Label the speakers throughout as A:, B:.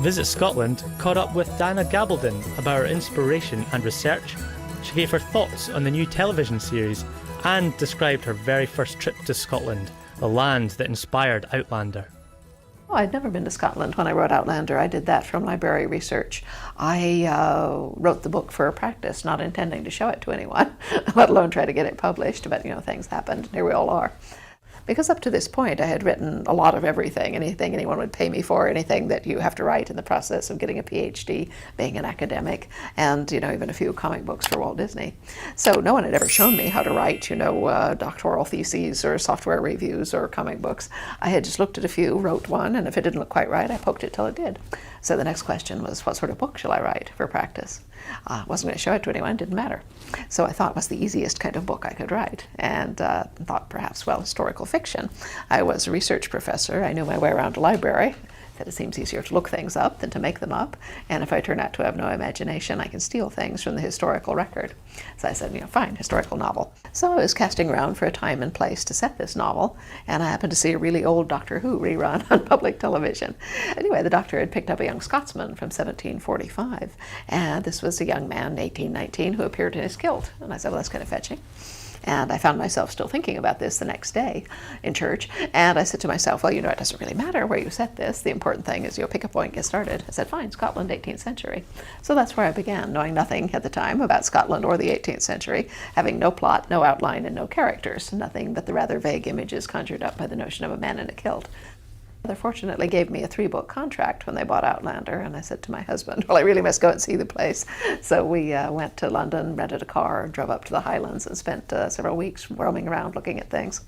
A: Visit Scotland caught up with Dana Gabaldon about her inspiration and research. She gave her thoughts on the new television series and described her very first trip to Scotland, the land that inspired Outlander.
B: Oh, I'd never been to Scotland when I wrote Outlander. I did that from library research. I wrote the book for practice, not intending to show it to anyone, let alone try to get it published, but things happened, and here we all are. Because up to this point I had written a lot of everything, anything anyone would pay me for, anything that you have to write in the process of getting a PhD, being an academic, and even a few comic books for Walt Disney. So no one had ever shown me how to write, doctoral theses or software reviews or comic books. I had just looked at a few, wrote one, and if it didn't look quite right, I poked it till it did. So the next question was, what sort of book shall I write for practice? I wasn't going to show it to anyone, it didn't matter. So I thought, what's the easiest kind of book I could write? And thought perhaps, historical fiction. I was a research professor, I knew my way around a library. That it seems easier to look things up than to make them up, and if I turn out to have no imagination, I can steal things from the historical record. So I said, fine, historical novel. So I was casting around for a time and place to set this novel, and I happened to see a really old Doctor Who rerun on public television. Anyway, the Doctor had picked up a young Scotsman from 1745, and this was a young man, 18, 19, who appeared in his kilt. And I said, well, that's kind of fetching. And I found myself still thinking about this the next day in church. And I said to myself, well, it doesn't really matter where you set this. The important thing is pick a point, get started. I said, fine, Scotland, 18th century. So that's where I began, knowing nothing at the time about Scotland or the 18th century, having no plot, no outline, and no characters, nothing but the rather vague images conjured up by the notion of a man in a kilt. They fortunately gave me a 3-book contract when they bought Outlander, and I said to my husband, well, I really must go and see the place. So we went to London, rented a car, drove up to the Highlands, and spent several weeks roaming around looking at things.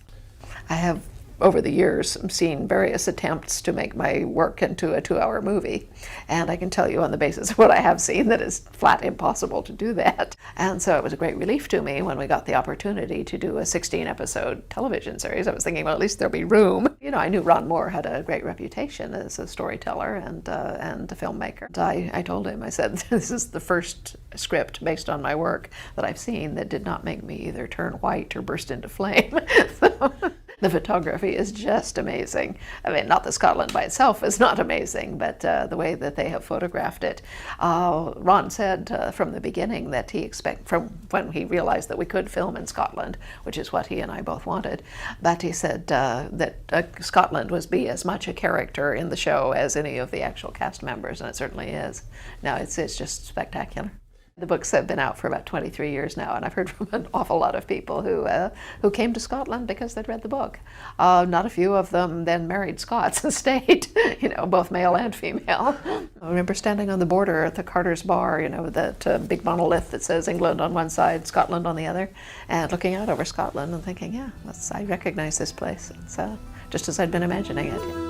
B: I have, over the years, seen various attempts to make my work into a 2-hour movie, and I can tell you on the basis of what I have seen that it's flat impossible to do that. And so it was a great relief to me when we got the opportunity to do a 16-episode television series. I was thinking, well, at least there'll be room. I knew Ron Moore had a great reputation as a storyteller and a filmmaker. And I told him, I said, this is the first script based on my work that I've seen that did not make me either turn white or burst into flame. The photography is just amazing. I mean, not that Scotland by itself is not amazing, but the way that they have photographed it. Ron said from the beginning that from when he realized that we could film in Scotland, which is what he and I both wanted, but he said that Scotland was be as much a character in the show as any of the actual cast members, and it certainly is. Now, it's just spectacular. The books have been out for about 23 years now, and I've heard from an awful lot of people who came to Scotland because they'd read the book. Not a few of them then married Scots and stayed, both male and female. I remember standing on the border at the Carter's Bar, that big monolith that says England on one side, Scotland on the other, and looking out over Scotland and thinking, yeah, I recognize this place. It's just as I'd been imagining it.